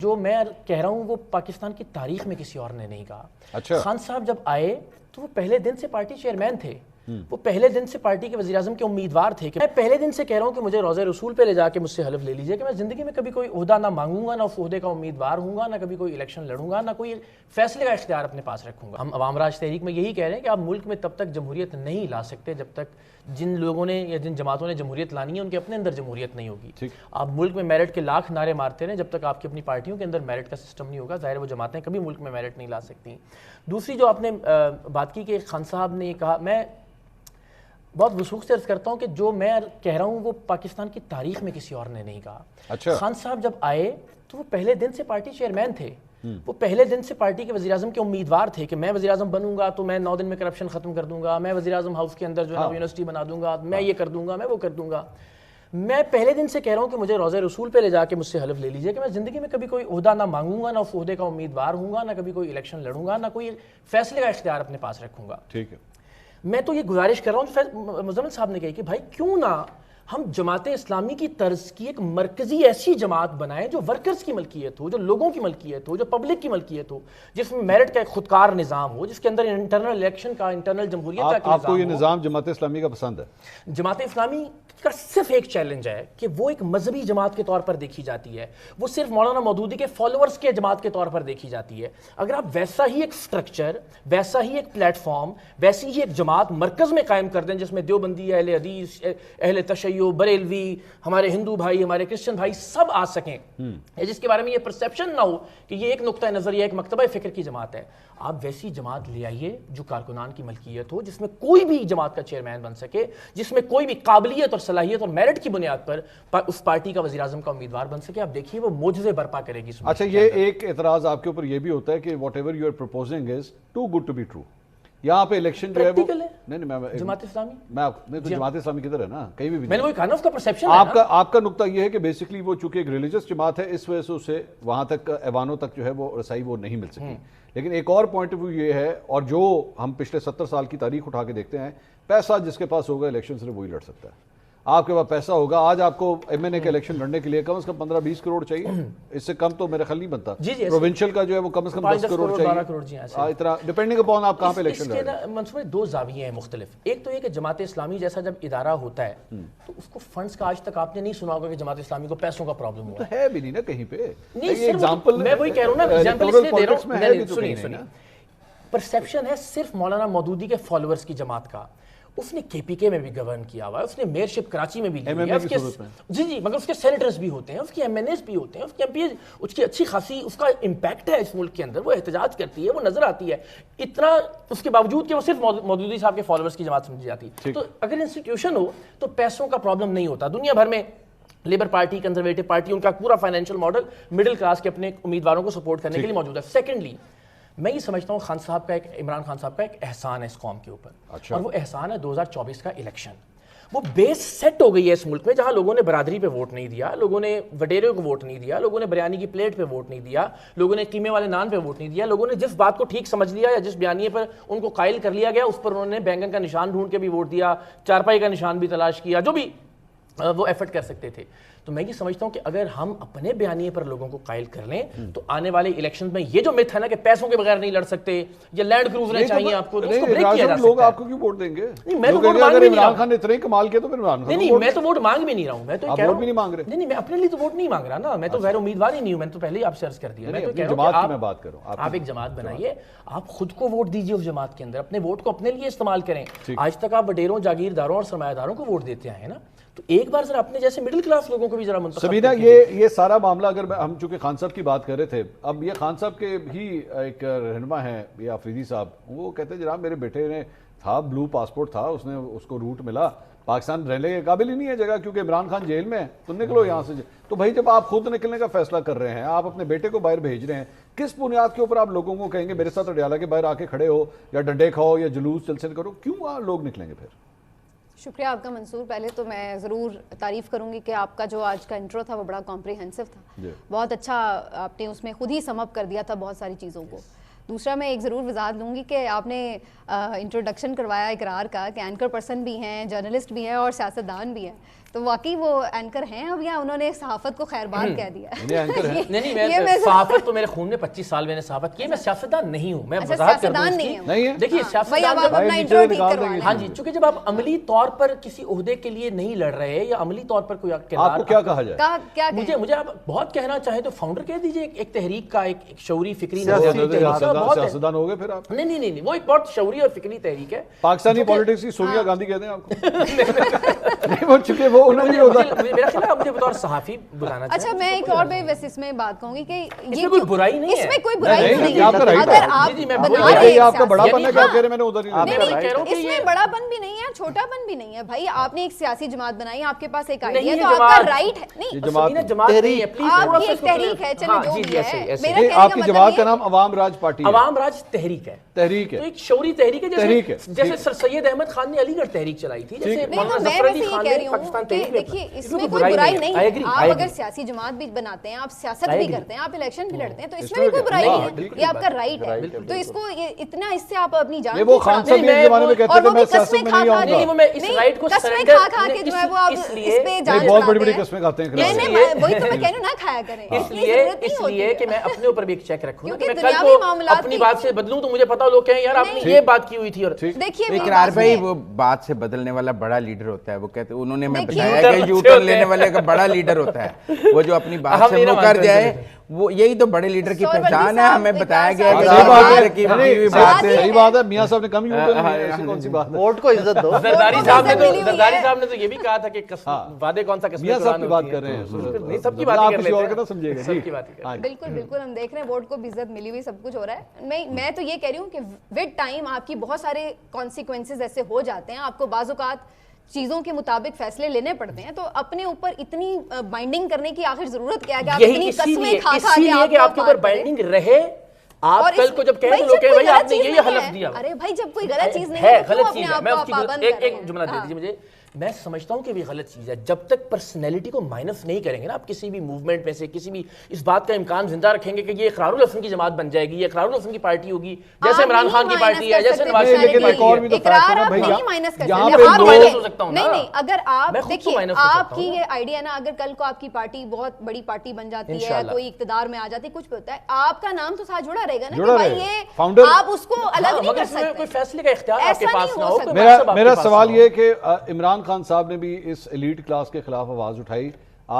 جو میں کہہ رہا ہوں وہ پاکستان کی تاریخ میں کسی اور نے نہیں کہا۔ اچھا خان صاحب جب آئے تو وہ پہلے دن سے پارٹی چیئرمین تھے، وہ پہلے دن سے پارٹی کے وزیراعظم کے امیدوار تھے کہ میں پہلے دن سے کہہ رہا ہوں کہ مجھے روضہ رسول پہ لے جا کے مجھ سے حلف لے لیجئے کہ میں زندگی میں کبھی کوئی عہدہ نہ مانگوں گا، نہ اس عہدے کا امیدوار ہوں گا، نہ کبھی کوئی الیکشن لڑوں گا، نہ کوئی فیصلے کا اختیار اپنے پاس رکھوں گا۔ ہم عوام راج تحریک میں یہی کہہ رہے ہیں کہ آپ ملک میں تب تک جمہوریت نہیں لا سکتے جب تک جن لوگوں نے یا جن جماعتوں نے جمہوریت لانی ہے ان کے اپنے اندر جمہوریت نہیں ہوگی۔ آپ ملک میں میرٹ کے لاکھ نعرے مارتے رہیں، جب تک آپ کی اپنی پارٹیوں کے اندر میرٹ کا سسٹم نہیں ہوگا، ظاہر وہ جماعتیں کبھی ملک میں میرٹ نہیں لا سکتی۔ دوسری جو آپ نے بات کی کہ خان صاحب نے یہ کہا، میں بہت وثوق سے عرض کرتا ہوں کہ جو میں کہہ رہا ہوں وہ پاکستان کی تاریخ میں کسی اور نے نہیں کہا۔ اچھا خان صاحب جب آئے تو وہ پہلے دن سے پارٹی چیئرمین تھے، وہ پہلے دن سے پارٹی کے وزیراعظم کے امیدوار تھے کہ میں وزیراعظم بنوں گا تو میں 9 دن میں کرپشن ختم کر دوں گا، میں وزیراعظم ہاؤس کے اندر جو ہے یونیورسٹی بنا دوں گا، میں یہ کر دوں گا، میں وہ کر دوں گا۔ میں پہلے دن سے کہہ رہا ہوں کہ مجھے روضہ رسول پہ لے جا کے مجھ سے حلف لے لیجئے کہ میں زندگی میں کبھی کوئی عہدہ نہ مانگوں گا، نہ اس عہدے کا امیدوار ہوں گا، نہ کبھی کوئی الیکشن لڑوں گا، نہ کوئی فیصلے کا اختیار اپنے پاس رکھوں گا۔ ٹھیک ہے، میں تو یہ گزارش کر رہا ہوں، مزمل صاحب نے کہی کہ بھائی کیوں نہ ہم جماعت اسلامی کی طرز کی ایک مرکزی ایسی جماعت بنائیں جو ورکرز کی ملکیت ہو، جو لوگوں کی ملکیت ہو، جو پبلک کی ملکیت ہو، جس میں میرٹ کا ایک خودکار نظام ہو، جس کے اندر انٹرنل الیکشن کا، انٹرنل جمہوریت کا نظام ہو۔ آپ کو یہ نظام جماعت اسلامی کا پسند ہے؟ جماعت اسلامی کا صرف ایک چیلنج ہے کہ وہ ایک مذہبی جماعت کے طور پر دیکھی جاتی ہے، وہ صرف مولانا مودودی کے فالوورز کے جماعت کے طور پر دیکھی جاتی ہے۔ اگر آپ ویسا ہی ایک سٹرکچر، ویسا ہی ایک پلیٹ فارم، ویسی ہی ایک جماعت مرکز میں قائم کر دیں جس میں دیوبندی، اہل حدیث، اہل تشیع، بریلوی، ہمارے ہندو بھائی، ہمارے کرسچن بھائی سب آ سکیں، جس کے بارے میں یہ پرسیپشن نہ ہو کہ یہ ایک نقطہ نظر یا ایک مکتبہ فکر کی جماعت ہے، آپ ویسی جماعت لے آئیے جو کارکنان کی ملکیت ہو، جس میں کوئی بھی جماعت کا چیئرمین بن سکے، جس میں کوئی بھی قابلیت اور صلاحیت اور میرٹ کی بنیاد پر اس پارٹی کا وزیراعظم کا امیدوار بن سکے۔ آپ دیکھیے وہ معجزے برپا کرے گی۔ اچھا، یہ ایک اعتراض آپ کے اوپر یہ بھی ہوتا ہے کہ whatever you are proposing is too good to be true. یہاں پہ الیکشن جو ہے وہ نہیں، جماعت اسلامی میں تو جماعت اسلامی کدھر ہے نا، کہیں بھی میں نے وہی کہا نا، اس کا پرسیپشن آپ کا نقطہ یہ ہے کہ بیسکلی وہ چونکہ ایک ریلیجس جماعت ہے، اس وجہ سے اسے وہاں تک ایوانوں تک جو ہے وہ رسائی وہ نہیں مل سکی۔ لیکن ایک اور پوائنٹ آف ویو یہ ہے، اور جو ہم پچھلے 70 سال کی تاریخ اٹھا کے دیکھتے ہیں، پیسہ جس کے پاس ہوگا الیکشن سے وہی لڑ سکتا ہے۔ آپ کے پاس پیسہ ہوگا، آج آپ کو ایم این اے کے الیکشن لڑنے کے لیے کم از کم 15-20 کروڑ چاہیے، اس سے کم تو میرے خیال نہیں بنتا۔ پروونشل کا جو ہے وہ کم از کم 10 کروڑ چاہیے، اتنا ڈیپینڈنگ اپون آپ کہاں پہ الیکشن لڑ رہے ہیں۔ منصوبے دو زاویے ہیں مختلف۔ ایک تو یہ کہ جماعت اسلامی جیسا جب ادارہ ہوتا ہے تو اس کو فنڈز کا آج تک آپ نے نہیں سنا ہوگا کہ جماعت اسلامی کو پیسوں کا پرابلم ہوا ہے بھی نہیں نا کہیں پہ۔ میں وہی کہہ رہا ہوں نا، ایگزامپل اس لیے دے رہا ہوں، سنیے، پرسیپشن ہے صرف مولانا مودودی کے فالوورز کی جماعت کا۔ اس نے کے پی کے میں بھی گورن کیا ہوا ہے، اس نے میئرشپ کراچی میں بھی لی ہے، جی مگر اس کے سینیٹرز بھی ہوتے ہیں، اس کے ایم این ایز بھی ہوتے ہیں، اس کے ایم پی ایز، اس کی اچھی خاصی اس کا امپیکٹ ہے اس ملک کے اندر، وہ احتجاج کرتی ہے، وہ نظر آتی ہے، اتنا اس کے باوجود کہ وہ صرف مودودی صاحب کے فالوورز کی جماعت سمجھی جاتی ہے۔ تو اگر انسٹیٹیوشن ہو تو پیسوں کا پرابلم نہیں ہوتا۔ دنیا بھر میں لیبر پارٹی، کنزرویٹو پارٹی، ان کا پورا فائنینشیل ماڈل مڈل کلاس کے اپنے امیدواروں کو سپورٹ کرنے کے لیے موجود ہے۔ سیکنڈلی، میں یہ سمجھتا ہوں خان صاحب کا عمران خان صاحب کا ایک احسان ہے اس قوم کے اوپر، اور وہ احسان ہے 2024 کا الیکشن۔ وہ بیس سیٹ ہو گئی ہے اس ملک میں، جہاں لوگوں نے برادری پہ ووٹ نہیں دیا، لوگوں نے وڈیروں کو ووٹ نہیں دیا، لوگوں نے بریانی کی پلیٹ پہ ووٹ نہیں دیا، لوگوں نے قیمے والے نان پہ ووٹ نہیں دیا، لوگوں نے جس بات کو ٹھیک سمجھ لیا یا جس بیانیے پر ان کو قائل کر لیا گیا اس پر انہوں نے بینگن کا نشان ڈھونڈ کے بھی ووٹ دیا، چارپائی کا نشان بھی تلاش کیا، جو بھی وہ ایفرٹ کر سکتے تھے۔ تو میں یہ سمجھتا ہوں کہ اگر ہم اپنے بیانیے پر لوگوں کو قائل کر لیں تو آنے والے الیکشن میں یہ جو مت ہے نا کہ پیسوں کے بغیر نہیں لڑ سکتے یا لینڈ کروزریں چاہیے آپ کو، تو اس کو بریک کیا جا سکتا ہے۔ لوگ آپ کو کیوں ووٹ دیں گے؟ نہیں، میں تو ووٹ مانگ بھی نہیں رہا ہوں۔ عمران خان نے اتنے کمال کیا تو پھر عمران خان نہیں، میں تو ووٹ مانگ بھی نہیں رہا ہوں، میں تو کہہ رہا ہوں نہیں مانگ رہے، نہیں، میں اپنے لیے تو ووٹ نہیں مانگ رہا نا، میں تو غیر امیدوار ہی نہیں ہوں، میں تو پہلے ہی آپ سے عرض کر دیا۔ میں تو کہہ رہا ہوں کہ آپ ایک جماعت بنائیے، آپ خود کو ووٹ دیجیے اس جماعت کے اندر، اپنے ووٹ کو اپنے لیے استعمال کریں۔ آج تک آپ وڈیروں، جاگیرداروں اور سرمایہ داروں کو ووٹ دیتے آئے ہیں نا، تو ایک بار ذرا اپنے جیسے مڈل کلاس لوگوں کو بھی ذرا منتخب سبینہ، یہ سارا معاملہ اگر ہم چونکہ خان صاحب کی بات کر رہے تھے، اب یہ خان صاحب کے ہی ایک رہنما ہیں یہ آفریدی صاحب، وہ کہتے ہیں جناب میرے بیٹے نے تھا بلو پاسپورٹ تھا، اس نے اس کو روٹ ملا، پاکستان رہنے کے قابل ہی نہیں ہے جگہ کیونکہ عمران خان جیل میں ہے، تو نکلو یہاں سے۔ تو بھائی جب آپ خود نکلنے کا فیصلہ کر رہے ہیں، آپ اپنے بیٹے کو باہر بھیج رہے ہیں، کس بنیاد کے اوپر آپ لوگوں کو کہیں گے میرے ساتھ اڈیالہ کے باہر آ کے کھڑے ہو یا ڈنڈے کھاؤ یا جلوس جلسے کرو؟ کیوں لوگ نکلیں گے پھر؟ شکریہ آپ کا منصور۔ پہلے تو میں ضرور تعریف کروں گی کہ آپ کا جو آج کا انٹرو تھا وہ بڑا کمپریہنسو تھا، بہت اچھا آپ نے اس میں خود ہی سم اپ کر دیا تھا بہت ساری چیزوں کو۔ دوسرا میں ایک ضرور وضاحت لوں گی کہ آپ نے انٹروڈکشن کروایا اقرار کا کہ اینکر پرسن بھی ہیں، جرنلسٹ بھی ہیں اور سیاستدان بھی ہیں، تو واقعی وہ اینکر ہیں اب یا انہوں نے صحافت کو خیر بات کہہ دیا؟ نہیں میں صحافت تو میرے خون میں 25 سال میں نے صحافت کی ہے، میں سیاستدان نہیں ہوں، میں وضاحت کر دوں اس کی۔ دیکھیے سیاستدان ہاں جی، چونکہ جب آپ عملی طور پر کسی عہدے کے لیے نہیں لڑ رہے یا عملی طور پر کوئی آپ کو کیا کہا جائے؟ مجھے آپ بہت کہنا چاہیں تو فاؤنڈر کہہ دیجئے ایک تحریک کا، ایک شعوری فکری سیاستدان ہو گئے پھر آپ؟ نہیں وہ ایک بہت شعوری اور فکری تحریک ہے۔ پاکستانی پولیٹکس کی سونیا گاندھی کہتے ہیں آپ کو؟ چونکہ وہ میرا خیال ہے مجھے بطور صحافی بلانا چاہیے۔ اچھا میں ایک اور ویسے اس میں بات کہوں گی کہ یہ کوئی برائی نہیں ہے، اس میں کوئی برائی نہیں ہے، آپ کا رائٹ ہے، آپ کا بڑا پن ہے کہ آپ کہہ رہے ہیں میں نے ادھر ہی، اس میں بڑا پن بھی نہیں ہے چھوٹا پن بھی نہیں ہے بھائی، آپ نے ایک سیاسی جماعت بنائی، آپ کے پاس ایک آئیڈیا ہے تو آپ کا رائٹ ہے، نہیں جماعت نہیں ہے، پلیز آپ کی ایک تحریک ہے، چلو جو بھی ہے، آپ کی جماعت کا نام عوام راج پارٹی ہے، عوام راج تحریک ہے، تحریک ہے، تو ایک شعوری تحریک ہے، جیسے سر سید احمد خان نے علی گڑھ تحریک چلائی تھی، جیسے مولانا ظفر علی خان نے پاکستان تحریک۔ دیکھیے اس میں کوئی برائی نہیں ہے، آپ اگر سیاسی جماعت بھی بناتے ہیں، آپ سیاست بھی کرتے ہیں، آپ الیکشن بھی لڑتے ہیں، تو اس میں بھی کوئی برائی نہیں ہے، یہ آپ کا رائٹ ہے، تو اس کو اتنا اس سے آپ اپنی جان وہ خان صاحب کے زمانے میں کہتے تھے میں سیاست میں نہیں آؤں گا، وہ میں اس رائٹ کو سرنڈر کھا کے جو ہے وہ آپ اس پہ جان بہت بڑی بڑی قسمیں کھاتے ہیں، نہیں وہی تو میں کہہ رہی ہوں نہ کھایا کریں، اس لیے کہ میں اپنے اوپر بھی ایک چیک رکھوں کہ میں کل کو اپنی بات سے بدلوں تو مجھے پتا لوگ کہیں یار آپ نے یہ بات کی ہوئی تھی، اور دیکھیے اقرار بھائی وہ بات سے بدلنے والا بڑا لیڈر ہوتا ہے، وہ کہتے انہوں نے میں بتایا کہ یو ٹرن لینے والے کا بڑا لیڈر ہوتا ہے، وہ جو اپنی بات سے مکر جائے، وہ یہی تو بڑے لیڈر کی پہچان ہے، ہمیں بتایا گیا کہ صحیح بات ہے، میاں صاحب نے کم یو ٹرن ایسی کون سی بات ہے، ووٹ کو عزت دو۔ زرداری صاحب نے تو یہ بھی کہا تھا کہ وعدے کون سا قسم میاں صاحب کی بات کر رہے ہیں، نہیں سب کی بات کر لیتے ہیں، سب کی بات کر، بالکل ہم دیکھ رہے ہیں ووٹ کو بھی عزت ملی ہوئی، سب کچھ ہو رہا ہے۔ میں تو یہ کہہ رہی ہوں کہ ود ٹائم آپ کی بہت سارے کانسیکوینسز ایسے ہو جاتے ہیں، آپ کو بعض اوقات چیزوں کے مطابق فیصلے لینے پڑتے ہیں، تو اپنے اوپر اتنی بائنڈنگ کرنے کی آخر ضرورت کیا ہے کہ آپ اتنی قسمیں کھا کہ آپ کے اوپر بائنڈنگ رہے، آپ کل کو جب کہیں تو لوگ کہیں بھائی آپ نے یہ حلف دیا، ارے بھائی جب کوئی غلط چیز نہیں ہے، غلط چیز ہے، میں اس کی ایک جملہ دے دیجیے مجھے، میں سمجھتا ہوں کہ یہ غلط چیز ہے، جب تک پرسنالٹی کو مائنس نہیں کریں گے نا آپ کسی بھی موومنٹ میں سے، کسی بھی اس بات کا امکان زندہ رکھیں گے کہ یہ اقرار الحسن کی جماعت بن جائے گی، یہ اقرار الحسن کی پارٹی ہوگی، جیسے عمران خان کی پارٹی ہے، جیسے نواز شریف کی پارٹی ہے، اقرار آپ نہیں مائنس کر سکتے، نہیں اگر آپ دیکھیے آپ کی یہ آئیڈیا نا، اگر کل کو آپ کی پارٹی بہت بڑی پارٹی بن جاتی ہے، کوئی اقتدار میں آ جاتی ہے، کچھ بھی ہوتا ہے، آپ کا نام تو ساتھ جڑا رہے گا نا کہ بھائی یہ آپ اس کو الگ نہیں کر سکتے، کوئی فیصلے کا اختیار آپ کے پاس نہ ہو۔ میرا سوال یہ ہے کہ عمران خان صاحب نے بھی اس ایلیٹ کلاس کے خلاف آواز اٹھائی،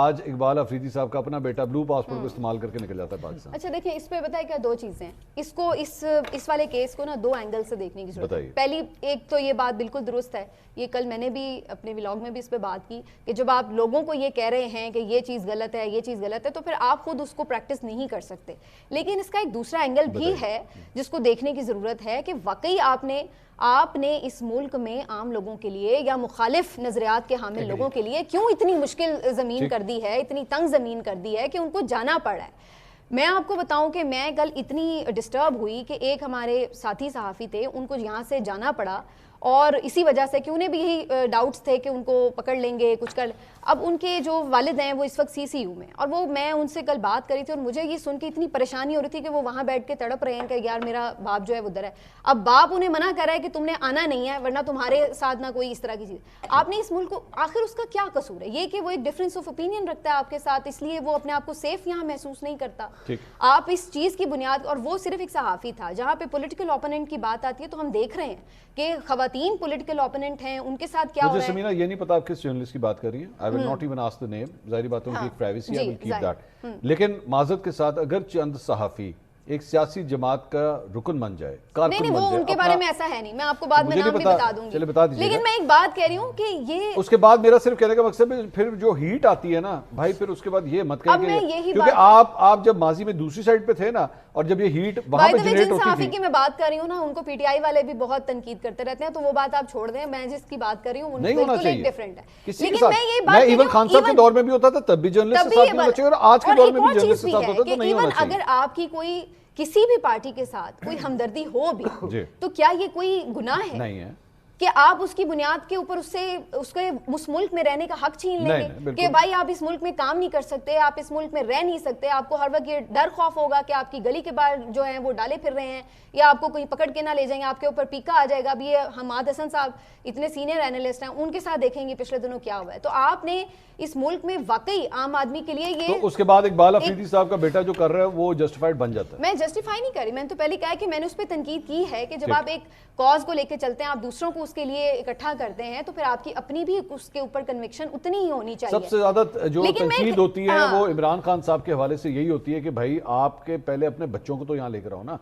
آج اقبال افریدی صاحب کا اپنا بیٹا بلو پاسپورٹ کو استعمال کر کے نکل جاتا ہے پاکستان۔ اچھا دیکھیں اس پہ بتائیں کیا دو چیزیں، اس کو اس والے کیس کو نا دو اینگل سے دیکھنے کی ضرورت ہے۔ پہلی ایک تو یہ بات بالکل درست ہے، یہ کل میں نے بھی اپنے ولاگ میں بھی اس پہ بات کی کہ جب آپ لوگوں کو یہ کہہ رہے ہیں کہ یہ چیز غلط ہے، یہ چیز غلط ہے، تو پھر آپ خود اس کو پریکٹس نہیں کر سکتے، لیکن اس کا ایک دوسرا اینگل بھی ہے جس کو دیکھنے کی ضرورت ہے کہ واقعی آپ نے اس ملک میں عام لوگوں کے لیے یا مخالف نظریات کے حامل لوگوں کے لیے کیوں اتنی مشکل زمین کر دی ہے، اتنی تنگ زمین کر دی ہے کہ ان کو جانا پڑا ہے۔ میں آپ کو بتاؤں کہ میں کل اتنی ڈسٹرب ہوئی کہ ایک ہمارے ساتھی صحافی تھے، ان کو یہاں سے جانا پڑا، اور اسی وجہ سے کہ انہیں بھی یہی ڈاؤٹس تھے کہ ان کو پکڑ لیں گے کچھ کر، اب ان کے جو والد ہیں وہ اس وقت CCU میں، اور وہ میں ان سے کل بات کری تھی اور مجھے یہ سن کے اتنی پریشانی ہو رہی تھی کہ وہ وہاں بیٹھ کے تڑپ رہے ہیں کہ یار میرا باپ جو ہے وہ ادھر ہے، اب باپ انہیں منع کر رہا ہے کہ تم نے آنا نہیں ہے ورنہ تمہارے ساتھ نہ کوئی اس طرح کی چیز۔ آپ نے اس ملک کو آخر اس کا کیا قصور ہے؟ یہ کہ وہ ایک ڈفرینس آف اوپینین رکھتا ہے آپ کے ساتھ، اس لیے وہ اپنے آپ کو سیف یہاں محسوس نہیں کرتا۔ آپ اس چیز کی بنیاد، اور وہ صرف ایک صحافی تھا، جہاں پہ پولیٹیکل اوپوننٹ کی بات آتی ہے تو ہم دیکھ رہے ہیں کہ خواتین پولیٹیکل اوپوننٹ ہیں، ان کے ساتھ کیا ہو رہا ہے۔ مجھے سمینا یہ نہیں پتا آپ کس جرنلسٹ کی بات کر رہی ہیں، I will not even ask the name، ظاہری بات ہے ان کی ایک پرائیویسی ہے، I will keep that، لیکن معذرت کے ساتھ اگر چند صحافی ایک سیاسی جماعت کا رکن بن جائے، کارکن بن جائے، وہ ان کے بارے میں ایسا ہے نہیں، میں آپ کو بعد میں نام بھی بتا دوں گی، لیکن میں ایک بات کہہ رہی ہوں کہ یہ اس کے بعد میرا صرف کہنے کا مقصد ہے پھر جو ہیٹ آتی ہے نا بھائی، پھر اس کے بعد یہ مت کہیں کہ کیونکہ آپ جب ماضی میں دوسری سائڈ پہ تھے نا، اور جب یہ ہیٹ وہاں پہ جنریٹ ہوتی تھی، کی میں بات کر رہی ہوں نا، ان کو PTI والے بھی بہت تنقید کرتے رہتے ہیں، تو وہ بات آپ چھوڑ دیں، میں جس کی بات کر رہی ہوں نہیں ہونا چاہیے ڈفرینٹ ہے، لیکن میں یہ بات ایون خان صاحب کے دور میں بھی ہوتا تھا، تب بھی جرنلسٹ کے ساتھ ہونا چاہیے، اور آج کے دور میں بھی جرنلسٹ کے ساتھ ہوتا ہے، تو نہیں ہونا چاہیے۔ اگر آپ کی کوئی کسی بھی پارٹی کے ساتھ کوئی ہمدردی ہو بھی تو کیا یہ کوئی گناہ ہے؟ نہیں ہے، کہ آپ اس کی بنیاد کے اوپر اس کے اس ملک میں رہنے کا حق چھین لیں گے کہ بھائی آپ اس ملک میں کام نہیں کر سکتے, آپ اس ملک میں رہ نہیں سکتے, آپ کو ہر وقت یہ ڈر خوف ہوگا کہ آپ کی گلی کے باہر جو ہیں وہ ڈالے پھر رہے ہیں یا آپ کو کہیں پکڑ کے نہ لے جائیں گے, آپ کے اوپر پیکا آ جائے گا. اب یہ حماد حسن صاحب اتنے سینئر اینالسٹ ہیں, ان کے ساتھ دیکھیں گے پچھلے دنوں کیا ہوا ہے. تو آپ نے اس ملک میں واقعی عام آدمی کے لیے یہ, تو اس کے بعد اقبال افریدی صاحب کا بیٹا جو کر رہا ہے وہ جسٹیفائڈ بن جاتا ہے. میں جسٹیفائی نہیں کر رہی, میں نے تو پہلے کہا کہ میں نے اس پہ تنقید کی ہے کہ جب آپ ایک کاز کو لے کے چلتے ہیں, آپ دوسروں کو اس کے لیے اکٹھا کرتے ہیں, تو پھر آپ کی اپنی بھی اس کے اوپر کنوکشن اتنی ہی ہونی چاہیے. سب سے زیادہ جو تنقید ہوتی ہے وہ عمران خان صاحب کے حوالے سے یہی ہوتی ہے کہ بھائی آپ کے پہلے اپنے بچوں کو تو یہاں لے کر آؤ نا,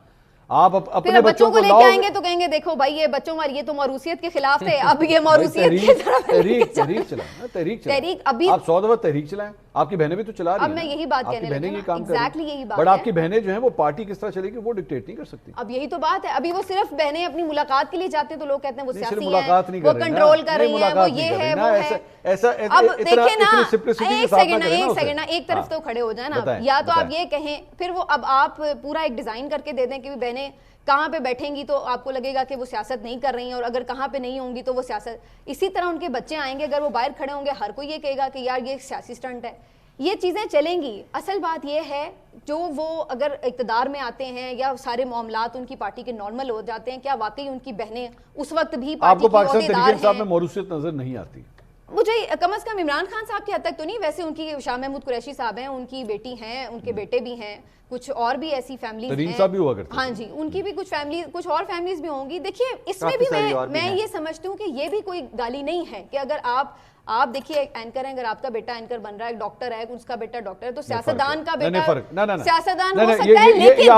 آپ اپنے بچوں کو لے کے آئیں گے تو کہیں گے دیکھو بھائی یہ بچوں یہ تو موروثیت کے خلاف تھے, اب یہ موروثیت کی طرف تحریک چلائیں, ابھی آپ 100 دفعہ تحریک چلائیں, آپ کی بہنیں بھی تو چلا رہی ہیں. اب میں یہی بات کہنے لگی نا, ایگزیکٹلی یہی بات ہے. بٹ آپ کی بہنیں جو ہیں وہ پارٹی کس طرح چلے گی وہ ڈکٹیٹ نہیں کر سکتی. اب یہی تو بات ہے, ابھی وہ صرف بہنیں اپنی ملاقات کے لیے جاتے ہیں تو لوگ کہتے ہیں وہ سیاسی ہیں, وہ کنٹرول کر رہی ہیں, وہ یہ ہے وہ ہے. اب دیکھیں نا, ایک سیکنڈ ایک طرف تو کھڑے ہو جائیں نا, یا تو آپ یہ کہیں پھر وہ اب آپ پورا ایک ڈیزائن کر کے دے دیں کہ بہنیں کہاں پہ بیٹھیں گی تو آپ کو لگے گا کہ وہ سیاست نہیں کر رہی ہیں, اور اگر کہاں پہ نہیں ہوں گی تو وہ سیاست. اسی طرح ان کے بچے آئیں گے, اگر وہ باہر کھڑے ہوں گے ہر کوئی یہ کہے گا کہ یار یہ سیاسی سٹنٹ ہے. یہ چیزیں چلیں گی. اصل بات یہ ہے جو وہ اگر اقتدار میں آتے ہیں یا سارے معاملات ان کی پارٹی کے نارمل ہو جاتے ہیں, کیا واقعی ان کی بہنیں اس وقت بھی پارٹی کی عہدیدار ہیں؟ صاحب میں موروثیت نظر نہیں آتی مجھے, کم از کم عمران خان صاحب کی حد تک تو نہیں. ویسے ان کی شاہ محمود قریشی صاحب ہیں, ان کی بیٹی ہیں, ان کے بیٹے بھی ہیں, کچھ اور بھی ایسی فیملیز ہیں. ہاں جی, ان کی بھی کچھ اور فیملیز بھی ہوں گی. دیکھیے اس میں بھی میں یہ سمجھتی ہوں کہ یہ بھی کوئی گالی نہیں ہے کہ اگر آپ دیکھیے ایک اینکر ہے, اگر آپ کا بیٹا اینکر بن رہا ہے, ایک ڈاکٹر ہے, اس کا بیٹا ڈاکٹر ہے, تو سیاستدان کا بیٹا سیاستدان ہو سکتا ہے. لیکن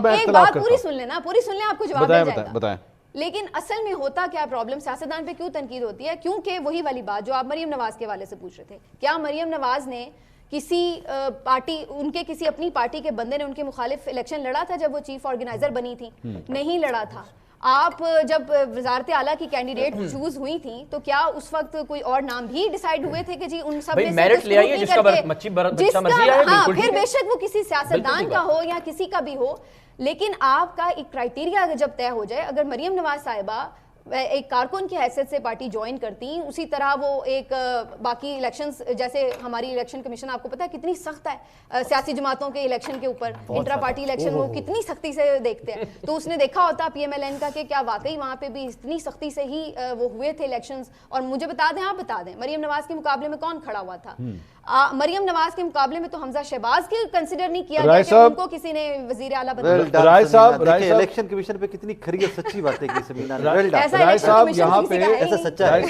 ایک بات پوری سن لیں نا, پوری سن لیں, آپ کو جواب مل جائے گا. لیکن اصل میں ہوتا کیا پرابلم, سیاستدان پہ کیوں تنقید ہوتی ہے؟ کیونکہ وہی والی بات جو آپ مریم نواز کے حوالے سے پوچھ رہے تھے, کیا مریم نواز نے کسی پارٹی, ان کے کسی اپنی پارٹی کے بندے نے ان کے مخالف الیکشن لڑا تھا جب وہ چیف آرگنائزر بنی تھی؟ نہیں لڑا تھا. آپ جب وزارت اعلیٰ کی کینڈیڈیٹ چوز ہوئی تھیں تو کیا اس وقت کوئی اور نام بھی ڈیسائیڈ ہوئے تھے کہ جی ان سب میں ہاں پھر بے شک وہ کسی سیاستدان کا ہو یا کسی کا بھی ہو, لیکن آپ کا ایک کرائیٹیریا جب طے ہو جائے, اگر مریم نواز صاحبہ ایک کارکن کی حیثیت سے پارٹی جوائن کرتی, اسی طرح وہ ایک باقی الیکشنز, جیسے ہماری الیکشن کمیشن آپ کو پتا ہے کتنی سخت ہے سیاسی جماعتوں کے الیکشن کے اوپر, انٹرا پارٹی الیکشن وہ کتنی سختی سے دیکھتے ہیں. تو اس نے دیکھا ہوتا پی ایم ایل این کا کہ کیا واقعی وہاں پہ بھی اتنی سختی سے ہی وہ ہوئے تھے الیکشنز. اور مجھے بتا دیں, آپ بتا دیں, مریم نواز کے مقابلے میں کون کھڑا ہوا تھا؟ مریم نواز کے مقابلے میں تو حمزہ شہباز کی کنسیڈر نہیں کیا گیا کہ ان کو کسی نے وزیر اعلیٰ بنایا. رائے صاحب الیکشن کمیشن پہ کتنی کھری سچی باتیں کی سمینا نے, ایسا الیکشن کمیشن ایسا سچا ہے.